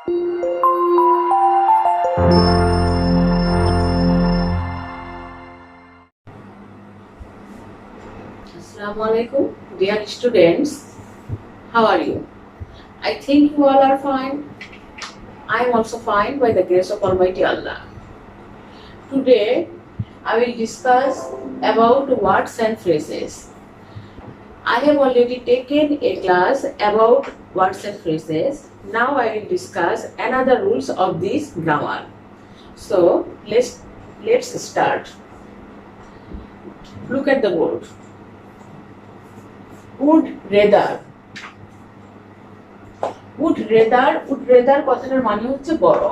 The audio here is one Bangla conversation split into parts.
Assalamu alaikum, dear students. How are you? I think you all are fine. I am also fine by the grace of Almighty Allah. Today, I will discuss about words and phrases. I have already taken a class about words and phrases. Now I will discuss another rules of this grammar. So let's start. Look at the board. Would rather. Would rather কথাটার মানে হচ্ছে বড়।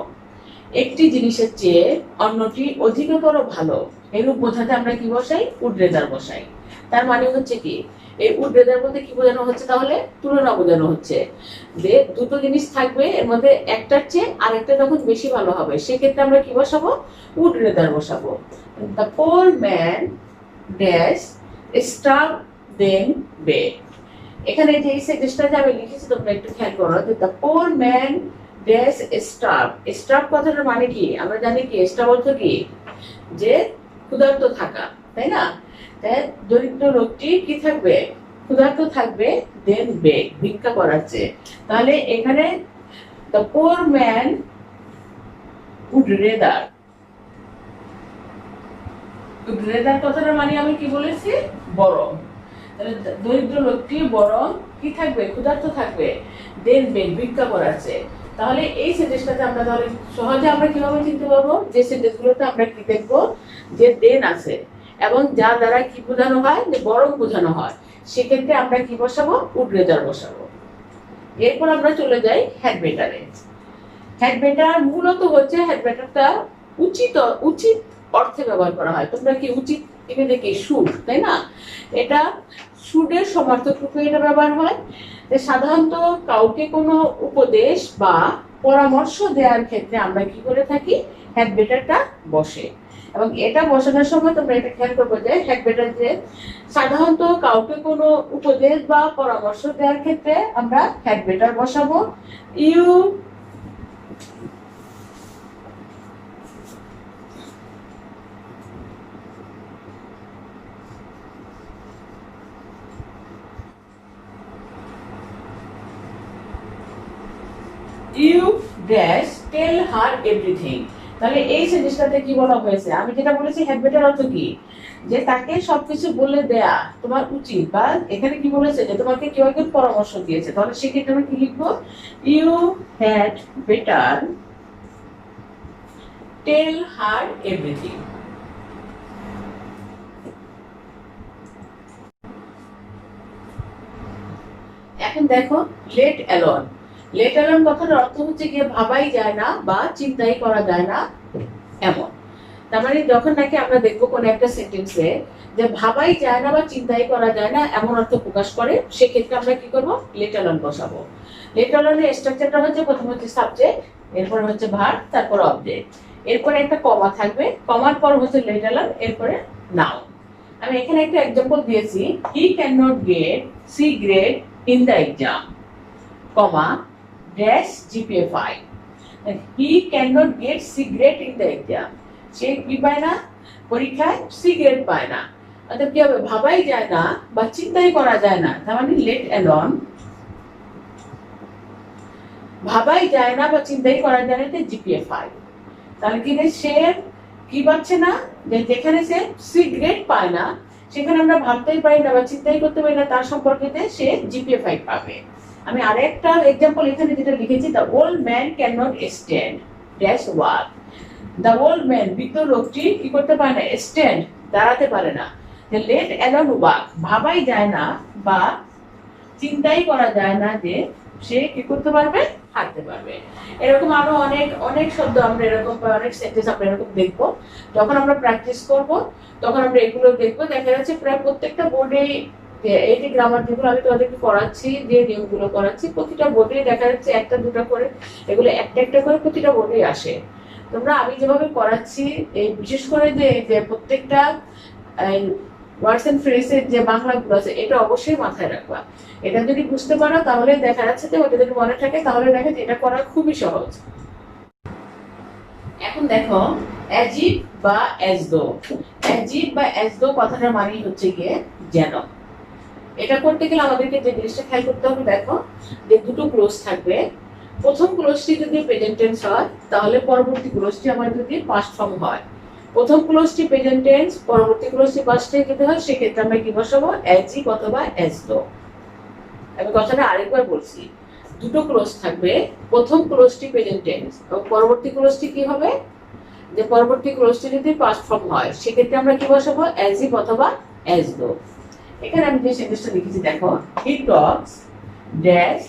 একটি জিনিসের চেয়ে অন্যটি অধিকতর ভালো, এরূপ বোঝাতে আমরা কি বসাই? would rather বসাই। তার মানে হচ্ছে কি, এই would rather বলতে কি বোঝানো হচ্ছে? তাহলে তুলনা বোঝানো হচ্ছে যে দুটো জিনিস থাকবে, এর মধ্যে একটার চেয়ে আরেকটা যখন বেশি ভালো হবে, সেক্ষেত্রে আমরা কি বসাবো? would rather বসাবো। The poor man dash starve then beg. এখানে যে এই সেন্টেন্সটা আমি লিখেছি তোমরা একটু খেয়াল করো, যে the poor man dash starve. starve কথাটার মানে কি? আমরা জানি কি starve অর্থ কি? যে ক্ষুধার্ত থাকা, তাই না? তাই দরিদ্র লোকটি কি থাকবে? ক্ষুধার্ত থাকবে, দেন বেগ, ভিক্ষা করাচ্ছে। তাহলে এখানে the poor man would rather কথাটার মানে আমি কি বলেছি? বরং। তাহলে দরিদ্র লোকটি বরং কি থাকবে? ক্ষুধার্ত থাকবে, দেন বেগ, ভিক্ষা করাচ্ছে। তাহলে এই সেন্টেন্সটাতে আমরা তাহলে সহজে আমরা কিভাবে চিনতে পারবো? যে সেন্টেন্সগুলোতে আমরা কি দেখবো? যে দেন আছে এবং যা দ্বারা কি বোঝানো হয়? যে বরং বোঝানো হয়, সেক্ষেত্রে আমরা কি বসাবো? would rather বসাবো। এরপর আমরা চলে যাই হ্যাড বেটারে। হ্যাড বেটার মূলত হচ্ছে, হ্যাড বেটারটা উচিত অর্থে ব্যবহার করা হয়। তোমরা কি উচিত এখানে কি শুড, তাই না? এটা শুডের সমার্থক রূপে এটা ব্যবহার হয়। সাধারণত কাউকে কোনো উপদেশ বা পরামর্শ দেওয়ার ক্ষেত্রে আমরা কি করে থাকি? হ্যাড বেটারটা বসে। এবং এটা বসানোর সময় তোমরা এটা খেয়াল করবো যে হ্যাড বেটার যে সাধারণত কাউকে কোনো উপদেশ বা পরামর্শ দেওয়ার ক্ষেত্রে আমরা হ্যাড বেটার বসাবো। You You dash tell her everything. তাহলে এই সেন্টেন্সটাতে কি বলা হয়েছে? আমি যেটা বলেছি হ্যাড বেটার অর্থ কি? যে তাকে সবকিছু বলে দেয়া তোমার উচিত, বা এখানে কি বলেছে? যে তোমাকে কেউ একজন পরামর্শ দিয়েছে, তাহলে সেক্ষেত্রে আমরা কি লিখবো? You had better tell her everything. এখন দেখো let alone. লেট অ্যালোন কথাটার অর্থ হচ্ছে গিয়ে ভাবাই যায় না বা চিন্তাই করা যায় না এমন। তার মানে যখন নাকি আমরা দেখবো কোন একটা সেন্টেন্সে যে ভাবাই যায় না বা চিন্তাই করা যায় না এমন অর্থ প্রকাশ করে, সেক্ষেত্রে আমরা কি করবো? লেট অ্যালোন বসাবো। লেট অ্যালোনের স্ট্রাকচারটা হচ্ছে প্রথম হচ্ছে সাবজেক্ট, এরপর হচ্ছে ভার্ব, তারপর অবজেক্ট, এরপরে একটা কমা থাকবে, কমার পর হচ্ছে লেট অ্যালোন, এরপরে নাউন। আমি এখানে একটা এক্সাম্পল দিয়েছি, he can not get C grade in the exam, comma dash GPA 5. And he cannot get C grade in the exam. সে কি পায় না? পরীক্ষায় সি গ্রেড পায় না। অর্থাৎ কি হবে? ভাবাই যায় না বা চিন্তাই করা যায় না। তার মানে লেট অ্যালোন, ভাবাই যায় না বা চিন্তাই করা যায় না, GPA 5। তাহলে কি সে কি পাচ্ছে না? যে যেখানে সে সি গ্রেড পায় না, সেখানে আমরা ভাবতেই পারি না বা চিন্তাই করতে পারি না তার সম্পর্কে সে GPA 5 পাবে। আমি আরেকটা এক্সাম্পল এখানে যেটা লিখেছি, the old man can not stand dash walk. The old man, বৃদ্ধ লোকটি কি করতে পারে না? স্ট্যান্ড, দাঁড়াতে পারে না। লেট অ্যালোন ওয়াক, ভাবাই যায় না বা চিন্তাই করা যায় না যে সে কি করতে পারবে? হাঁটতে পারবে। এরকম আরো অনেক অনেক শব্দ আমরা এরকম, অনেক সেন্টেন্স আমরা এরকম দেখবো। যখন আমরা প্র্যাকটিস করব তখন আমরা এগুলো দেখবো। দেখা যাচ্ছে প্রায় প্রত্যেকটা বোর্ডে এই যে গ্রামার যেগুলো আমি তোমাদেরকে করাচ্ছি, যে নিয়মগুলো করাচ্ছি, প্রতিটা বোর্ডে দেখা যাচ্ছে একটা দুটো করে, এগুলো একটা একটা করে প্রতিটা বোর্ডে আসে। তোমরা আমি যেভাবে করাচ্ছি, এই বিশেষ করে যে প্রত্যেকটা ওয়ার্ডস এন্ড ফ্রেজের যে বাংলাগুলো আছে এটা অবশ্যই মাথায় রাখবা। এটা যদি বুঝতে পারো তাহলে দেখা যাচ্ছে যে ওটা যদি মনে থাকে তাহলে দেখে যে এটা করা খুবই সহজ। এখন দেখো অ্যাজিভ বা অ্যাজ দো। অ্যাজিভ বা অ্যাজ দো কথাটার মানে হচ্ছে গিয়ে যেন। এটা করতে গেলে আমাদেরকে যে জিনিসটা খেয়াল করতে হবে, দেখো যে দুটো ক্লোজ থাকবে। প্রথম ক্লোজটি যদি প্রেজেন্ট টেন্স হয় তাহলে পরবর্তী ক্লোজটি আমার যদি পাস্ট ফর্ম হয়। প্রথম ক্লোজটি প্রেজেন্ট টেন্স, পরবর্তী ক্লোজটি পাস্ট টেন্স যদি হয় সেক্ষেত্রে আমরা কি বসাবো? অ্যাজিভ অথবা অ্যাজ দো। আমি কথাটা আরেকবার বলছি, দুটো ক্লোজ থাকবে। প্রথম ক্লোজটি প্রেজেন্ট টেন্স এবং পরবর্তী ক্লোজটি কি হবে? যে পরবর্তী ক্লোজটি যদি পাস্ট ফর্ম হয় সেক্ষেত্রে আমরা কি বসাবো? অ্যাজিভ অথবা অ্যাজ দো। এখানে আমি যে সেন্টেন্সটা লিখেছি দেখো, he talks dash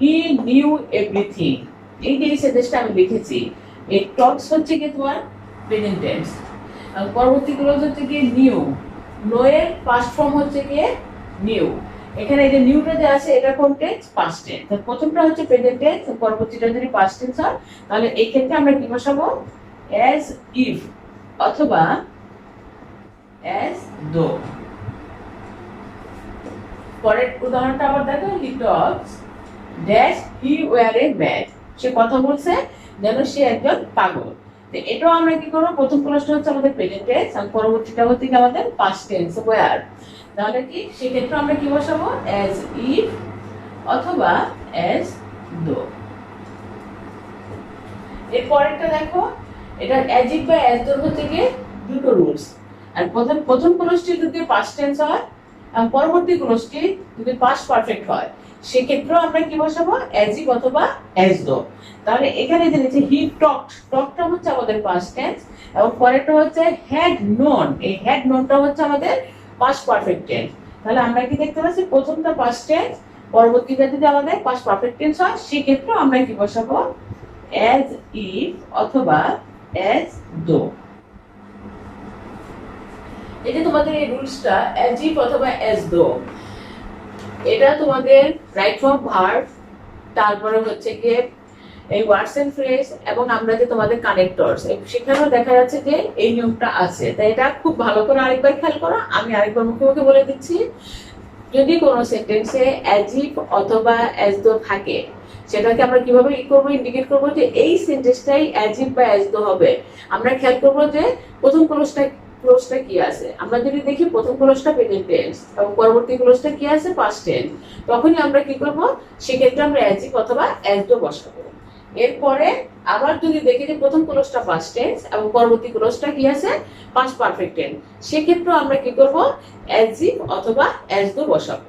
he knew everything. এই যে সেন্টেন্সটা আমি লিখেছি, এই টক্স হচ্ছে কি তোমার প্রেজেন্ট টেন্স আর পরবর্তী ক্লোজ হচ্ছে কি নিউ। নো এর পাস্ট ফর্ম হচ্ছে কি নিউ। এখানে এই যে নিউটা যে আছে এটা কোন টেন্স? Past tense. তো প্রথমটা হচ্ছে প্রেজেন্ট টেন্স, পরবর্তীটা যদি পাস্ট টেন্স হয় তাহলে এই ক্ষেত্রে আমরা কি বসাবো? অ্যাজ ইফ অথবা অ্যাজ দো। পরের উদাহরণটা আবার দেখো, he talks dash he were a mad. সে কথা বলছে যেন সে একজন পাগল। তো এটাও আমরা কি করবো? প্রথম ক্লোজটা হচ্ছে আমাদের প্রেজেন্ট টেন্স আর পরবর্তীটা হচ্ছে কি আমাদের পাস্ট টেন্স ওয়্যার। তাহলে কি সেক্ষেত্রে আমরা কি বসাবো? অ্যাজ ইফ অথবা অ্যাজ দো। এর পরেরটা দেখো, এটা অ্যাজ ইফ বা অ্যাজ দোর হচ্ছে গিয়ে দুটো রুলস। আর প্রথম ক্লোজটি যদি পাস্ট টেন্স হয় আর পরবর্তী ক্লোজটি যদি পাস্ট পারফেক্ট হয় সেক্ষেত্রেও আমরা কি বসাবো? অ্যাজ ইফ অথবা অ্যাজ দো। তাহলে এখানে যে নিচে হি টকড, টকটা হচ্ছে আমাদের পাস্ট টেন্স এবং পরেরটা হচ্ছে হ্যাড নোন। এই হ্যাড নোনটা হচ্ছে আমাদের পাস্ট পারফেক্ট টেন্স। তাহলে আমরা কি দেখতে পাচ্ছি? প্রথমটা পাস্ট টেন্স, পরবর্তীটা যদি আমাদের পাস্ট পারফেক্ট টেন্স হয় সেক্ষেত্রেও আমরা কি বসাবো? অ্যাজ ইফ অথবা অ্যাজ দো। এই যে তোমাদের এই রুলসটা অ্যাজ ইফ অথবা অ্যাজ দো, এটা তোমাদের রাইট ফর্ম ভার্ব, তারপরে হচ্ছে গিয়ে এই ওয়ার্ডস এন্ড ফ্রেজ এবং আমরা যে তোমাদের কানেক্টরস, সেখানেও দেখা যাচ্ছে যে এই নিয়মটা আছে। তাই এটা খুব ভালো করে আরেকবার খেয়াল করো। আমি আরেকবার মুখে মুখে বলে দিচ্ছি, যদি কোনো সেন্টেন্সে অ্যাজ ইফ অথবা অ্যাজ দো থাকে সেটাকে আমরা কিভাবে করবো? ইন্ডিকেট করবো যে এই সেন্টেন্সটাই অ্যাজ ইফ বা অ্যাজ দো হবে। আমরা খেয়াল করবো যে প্রথম ক্লোজটা কি আছে। আমরা যদি দেখি প্রথম ক্লোজটা প্রেজেন্ট টেন্স এবং পরবর্তী ক্লোজটা কি আছে? Past tense. তখনই আমরা কি করব? সেক্ষেত্রে আমরা অ্যাজ ইফ অথবা অ্যাজ দো বসাবো। এরপরে আবার যদি দেখি যে প্রথম ক্লোজটা পাস্ট টেন্স এবং পরবর্তী ক্লোজটা কি আছে? পাস্ট পারফেক্ট টেন্স, সেক্ষেত্রে আমরা কি করব? অ্যাজ ইফ অথবা অ্যাজ দো বসাবো।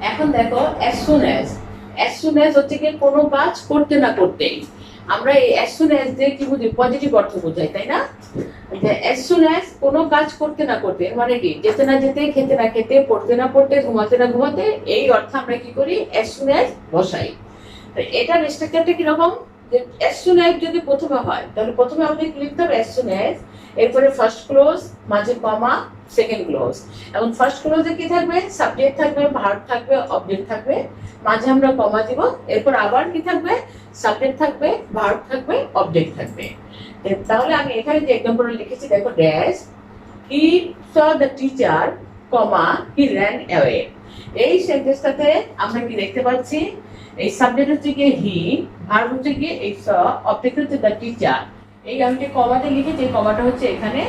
এখন দেখো অ্যাজ সুন অ্যাজ হচ্ছে কি কোনো কাজ করতে না করতেই। আমরা এই অ্যাজ সুন অ্যাজ দিয়ে কি বুঝি? পজিটিভ অর্থ বোঝাই, তাই না? যে অ্যাজ সুন অ্যাজ কোনো কাজ করতে না করতে মানে কি? যেতে না যেতে, খেতে না খেতে, পড়তে না পড়তে, ঘুমাতে না ঘুমাতে, এই অর্থে আমরা কি করি? অ্যাজ সুন অ্যাজ বসাই। এটা স্ট্রাকচারটা কিরকম? যে অ্যাজ সুন অ্যাজ যদি প্রথমে হয় তাহলে প্রথমে আমাদের কি লিখতে হবে? অ্যাজ সুন অ্যাজ, এরপরে ফার্স্ট ক্লোজ, মাঝে কমা, সেকেন্ড ক্লোজ। এবং ফার্স্ট ক্লোজে কি থাকবে? সাবজেক্ট থাকবে, ভার্ব থাকবে, অবজেক্ট থাকবে, মাঝে আমরা কমা দিব। এরপর আবার কি থাকবে? সাবজেক্ট থাকবে, ভার্ব থাকবে, অবজেক্ট থাকবে। তাহলে আমি এখানে যে এক্সাম্পল লিখেছি দেখো, dash he saw the teacher comma he ran away. এই সেন্টেন্সটাতে আমরা কি দেখতে পাচ্ছি? এই সাবজেক্ট হচ্ছে কি হি, ভার্ব হচ্ছে কি এই স, অবজেক্ট হচ্ছে দ্য টিচার। এই আমি যে কমাতে লিখেছি, কমাটা হচ্ছে এখানে।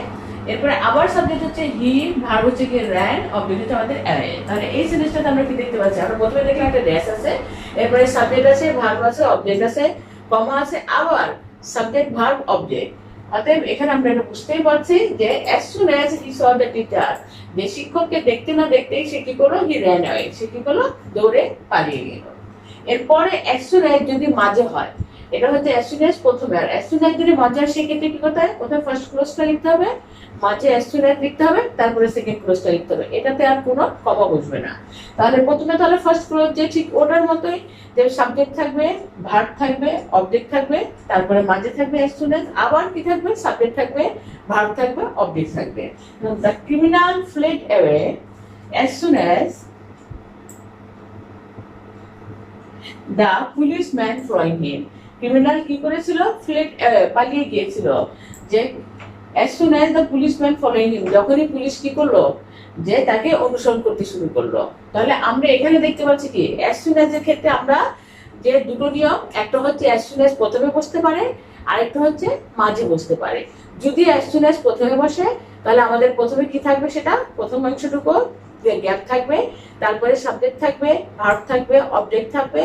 এরপরে আবার সাবজেক্ট হচ্ছে হি, ভার্ব হচ্ছে কি র্যান, অবজেক্ট হচ্ছে আমাদের অ্যাওয়ে। তাহলে এই সেন্টেন্সটাতে আমরা কি দেখতে পাচ্ছি? আমরা প্রথমে দেখলাম একটা ড্যাশ আছে, এরপরে সাবজেক্ট আছে, ভার্ব আছে, অবজেক্ট আছে, কমা আছে, আবার সাবজেক্ট, ভার্ব, অবজেক্ট। অতএব এখানে আমরা এটা বুঝতেই পারছি যে as soon as he saw the teacher, যে শিক্ষককে দেখতে না দেখতেই সে কি করলো? he ran away, সে কি করলো? দৌড়ে পালিয়ে গেল। এরপরে as soon as যদি মাঝে হয়, এটা হচ্ছে as soon as প্রথমে, আর as soon as যদি মাঝে হয় সেক্ষেত্রে কি করতে হয়? প্রথমে ফার্স্ট ক্লোজটা লিখতে হবে, মাঝে as soon as লিখতে হবে, তারপরে সেকেন্ড ক্লোজটা লিখতে হবে। এটাতে আর কোনো কমা বসবে না। তাহলে প্রথমে তাহলে ফার্স্ট ক্লোজ যে ঠিক ওটার মতোই, যে সাবজেক্ট থাকবে, ভার্ব থাকবে, অবজেক্ট থাকবে, তারপরে মাঝে থাকবে as soon as, আবার কি থাকবে? সাবজেক্ট থাকবে, ভার্ব থাকবে, অবজেক্ট থাকবে। The criminal fled away as soon as the policeman found him. Criminal কি করেছিল? fled away, পালিয়ে গিয়েছিল। যে as soon as the policeman following him, যখনই পুলিশ কি করলো, যে তাকে অনুসরণ করতে শুরু করলো। তাহলে আমরা এখানে দেখতে পাচ্ছি কি as soon as এর ক্ষেত্রে আমরা যে দুটো নিয়ম, একটা হচ্ছে as soon as প্রথমে বসতে পারে, আরেকটা হচ্ছে মাঝে বসতে পারে। যদি as soon as প্রথমে বসে তাহলে আমাদের প্রথমে কি থাকবে, সেটা প্রথম অংশটুকু গ্যাপ থাকবে, তারপরে সাবজেক্ট থাকবে, ভার্ব থাকবে, অবজেক্ট থাকবে,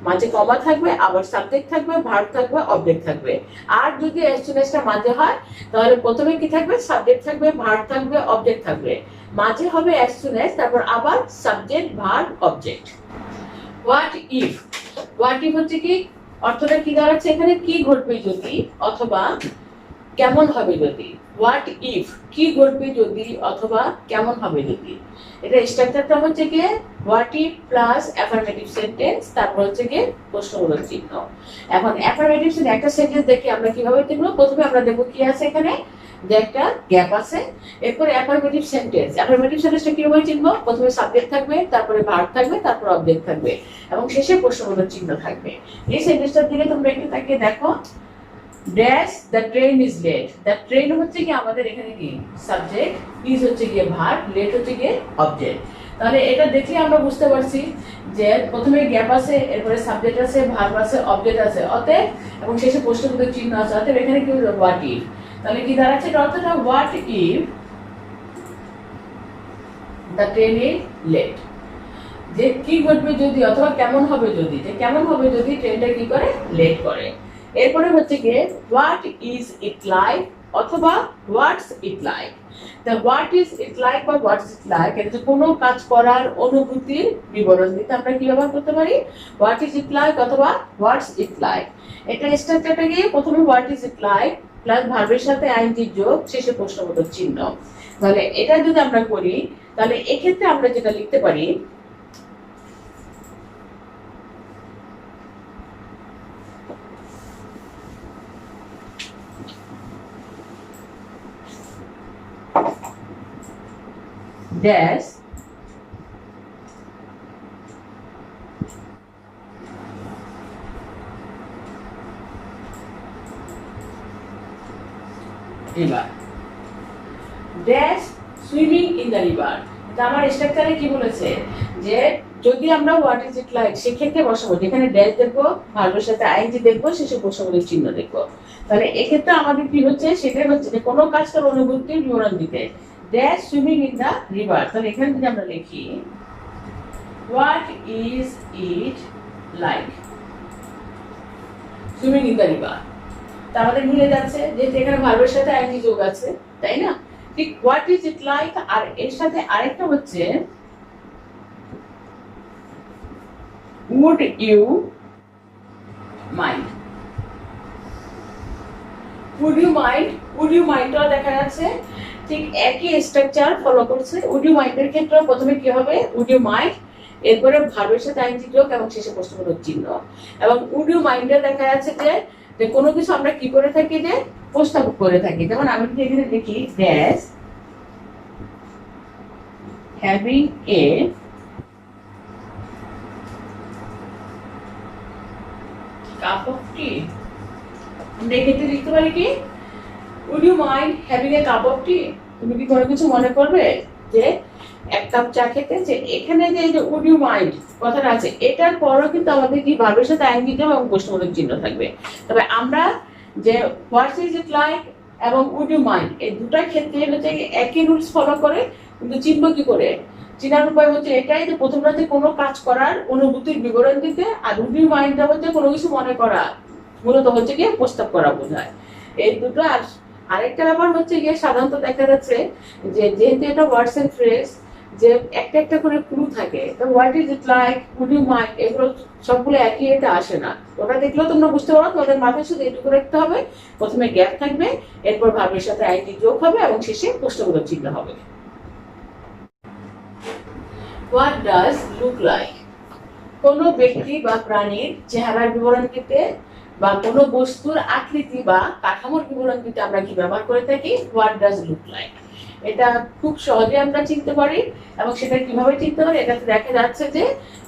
মাঝে কমা থাকবে, আবার সাবজেক্ট থাকবে, ভার্ব থাকবে, অবজেক্ট থাকবে। আর যদি as soon as টা মাঝে হয় তাহলে প্রথমে কি থাকবে, সাবজেক্ট থাকবে, ভার্ব থাকবে, অবজেক্ট থাকবে, মাঝে হবে as soon as, তারপর আবার subject, verb, object. What if, what if হচ্ছে কি, অর্থটা কি দাঁড়াচ্ছে এখানে, কি ঘটবে যদি অথবা কেমন হবে যদি। হোয়াট ইফ, কি ঘটবে যদি অথবা কেমন হবে যদি। এটা স্ট্রাকচারটা হচ্ছে কি what if plus affirmative sentence, তারপর হচ্ছে কি প্রশ্নবোধক চিহ্ন। এখন অ্যাফার্মেটিভ একটা সেন্টেন্স দেখি আমরা কিভাবে দেখবো। প্রথমে আমরা দেখবো কি আছে এখানে, যে একটা গ্যাপ আছে, এরপরে অ্যাফার্মেটিভ সেন্টেন্স। অ্যাফার্মেটিভ সেন্টেন্সটা কিভাবে চিনবো, প্রথমে সাবজেক্ট থাকবে, তারপরে ভার্ব থাকবে, তারপর অবজেক্ট থাকবে এবং শেষে প্রশ্নবোধক চিহ্ন থাকবে। এই সেন্টেন্সটার দিকে তোমরা একটু তাকিয়ে দেখো। Dash the train is late, the train হচ্ছে কি আমাদের এখানে কি সাবজেক্ট, ইজ হচ্ছে গিয়ে ভার্ব, লেট হচ্ছে গিয়ে অবজেক্ট। তাহলে এটা দেখলে আমরা বুঝতে পারছি যে প্রথমে গ্যাপ আছে, এরপরে সাবজেক্ট আছে, ভার্ব আছে, অবজেক্ট আছে, অতএব এবং শেষে প্রশ্নবোধক চিহ্ন আছে, অতএব এখানে কি হলো হোয়াট ইফ। তাহলে কি দাঁড়াচ্ছে অর্থটা, what if the train is late, যে কি ঘটবে যদি অথবা কেমন হবে যদি, যে কেমন হবে যদি ট্রেনটা কি করে, লেট করে। এরপরে হচ্ছে গিয়ে হোয়াট ইজ ইট লাইক অথবা হোয়াটস ইট লাইক। তা হোয়াট ইজ ইট লাইক বা হোয়াটস ইট লাইক, এটা কোনো কাজ করার অনুভূতির বিবরণ দিতে আমরা কি ব্যবহার করতে পারি, হোয়াট ইজ ইট লাইক অথবা হোয়াটস ইট লাইক। এটা স্ট্রাকচারটা গিয়ে প্রথমে what is it like plus ভার্বের সাথে আইএনজি যোগ, শেষে প্রশ্নবোধক চিহ্ন। তাহলে এটা যদি আমরা করি তাহলে এক্ষেত্রে আমরা যেটা লিখতে পারি, dash river, dash swimming in the river. আমার স্ট্রাকচারে কি বলেছে যে যদি আমরা হোয়াট ইজ ইট লাইক সেক্ষেত্রে বসাবো, যেখানে ড্যাশ দেখবো, ভার্বের সাথে আইএনজি দেখবো, শেষে প্রশ্নবোধক চিহ্ন দেখবো। তাহলে এক্ষেত্রে আমাদের কি হচ্ছে, সেটা হচ্ছে যে কোনো কাজ করার অনুভূতির বিবরণ দিতে, dash swimming in the river. তাহলে এখানে যদি আমরা লিখি what is it like swimming in the river, তা আমাদের মিলে যাচ্ছে যেহেতু এখানে ভার্বের সাথে আইএনজি যোগ আছে, তাই না? ঠিক হোয়াট ইজ ইট লাইক, আর এর সাথে আরেকটা হচ্ছে would you mind, would you mind, would you mind টা দেখা যাচ্ছে ঠিক একই স্ট্রাকচার ফলো করছে। would you mind এর ক্ষেত্রে প্রথমে কি হবে, would you mind, এরপরে ভার্বের সাথে আইএনজি যোগ এবং শেষে প্রশ্নবোধক চিহ্ন। এবং would you mind এ দেখা যাচ্ছে যে কোনো কিছু আমরা কি করে থাকি, যে প্রস্তাব করে থাকি। যেমন আমি যদি এখানে দেখি dash having a cup of tea, আমরা এক্ষেত্রে লিখতে পারি কি would you mind having a cup of tea, তুমি কি কোনো কিছু মনে করবে যে এক কাপ চা খেতে। যে এখানে যে would you mind কথাটা আছে, এটার পরও কিন্তু আমাদের কি ভার্বের সাথে আইএনজি এবং প্রশ্নবোধক চিহ্ন থাকবে। তবে আমরা যে হোয়াট ইজ ইট লাইক এবং would you mind এই দুটার ক্ষেত্রে হচ্ছে একই রুলস ফলো করে, কিন্তু চিহ্ন কি করে, চিনার উপায় হচ্ছে এটাই যে প্রথমটা হচ্ছে কোনো কাজ করার অনুভূতির বিবরণ দিতে, আর would you mind টা হচ্ছে কোনো কিছু মনে করা, মূলত হচ্ছে গিয়ে প্রস্তাব করা বোঝায়। এই দুটো। আর আরেকটা ব্যাপার হচ্ছে গিয়ে সাধারণত দেখা যাচ্ছে যে যেহেতু এটা ওয়ার্ডস এন্ড ফ্রেজ, যে একটা একটা করে ক্লু থাকে, তো what is it like, would you mind, এগুলো সবগুলো একই এটা আসে না। ওটা দেখলেও তোমরা বুঝতে পারো, তোমাদের মাথায় শুধু এটুকু রাখতে হবে, প্রথমে গ্যাপ থাকবে, এরপর ভার্বের সাথে আইএনজি যোগ হবে এবং শেষে প্রশ্নবোধক চিহ্ন হবে। হোয়াট ডাজ লুক লাইক, কোনো ব্যক্তি বা প্রাণীর চেহারার বিবরণ দিতে বা কোনো বস্তুর আকৃতি বা কাঠামোর বিবরণ দিতে আমরা কি ব্যবহার করে থাকি, হোয়াট ডাজ লুক লাইক। এটা খুব সহজে আমরা চিনতে পারি। এবং সেটা কিভাবে চিনতে পারি, এটাতে দেখা যাচ্ছে যে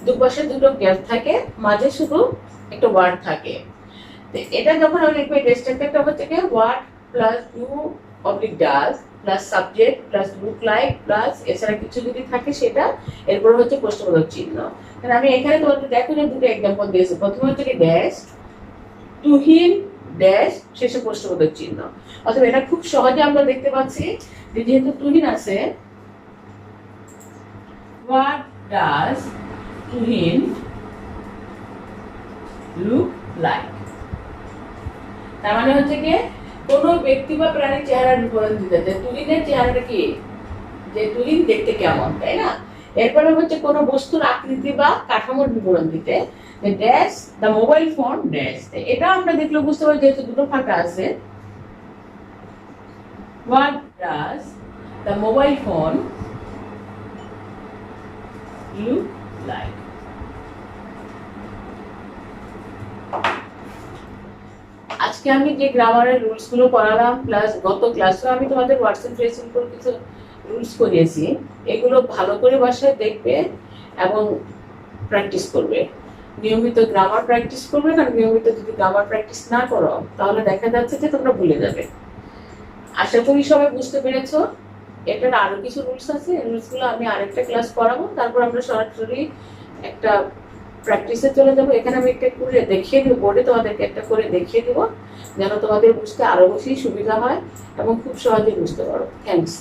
দুপাশে দুটো গ্যাপ থাকে, মাঝে শুধু একটা ওয়ার্ড থাকে। এটা যখন আমরা লিখবো, এটা স্ট্রাকচারটা হচ্ছে কি what plus you oblique does plus subject plus look like plus এছাড়া কিছু যদি থাকে সেটা, এরপর হচ্ছে প্রশ্নবোধক চিহ্ন। তাহলে আমি এখানে তোমাদের দেখো যে দুটো এক্সাম্পল দিয়েছি। প্রথমে হচ্ছে কি ড্যাশ, তুহিন ড্যাশ, শেষে প্রশ্নবোধক চিহ্ন। অথবা এটা খুব সহজে আমরা দেখতে পাচ্ছি যে যেহেতু তুহিন আছে, what does Tuhin look like. তার মানে হচ্ছে কি কোনো ব্যক্তি বা প্রাণীর চেহারার বিবরণ দিতে, যে তুহিনের চেহারাটা কি, যে তুহিন দেখতে কেমন, তাই না? এরপরে হচ্ছে কোনো বস্তুর আকৃতি বা কাঠামোর বিবরণ দিতে, যে dash the mobile phone dash. এটা আমরা দেখলে বুঝতে পারি যেহেতু দুটো ফাঁকা আছে, what does the mobile phone look like. আজকে আমি যে গ্রামারের রুলস গুলো পড়ালাম প্লাস গত ক্লাসেও আমি তোমাদের হোয়াটসঅ্যাপ ফেসবুক করে কিছু রুলস করিয়েছি, এগুলো ভালো করে বাসায় দেখবে এবং প্র্যাকটিস করবে। নিয়মিত গ্রামার প্র্যাকটিস করবে, কারণ নিয়মিত যদি গ্রামার প্র্যাকটিস না করো তাহলে দেখা যাচ্ছে যে তোমরা ভুলে যাবে। আশা করি সবাই বুঝতে পেরেছো। এটার আরো কিছু রুলস আছে, রুলস গুলো আমি আরেকটা ক্লাস করাবো, তারপর আমরা সরাসরি একটা প্র্যাকটিসে চলে যাবো। এখানে আমি একটা করে দেখিয়ে দিব, বোর্ডে তোমাদেরকে একটা করে দেখিয়ে দিব, যেন তোমাদের বুঝতে আরো বেশি সুবিধা হয় এবং খুব সহজে বুঝতে পারো। থ্যাংকস।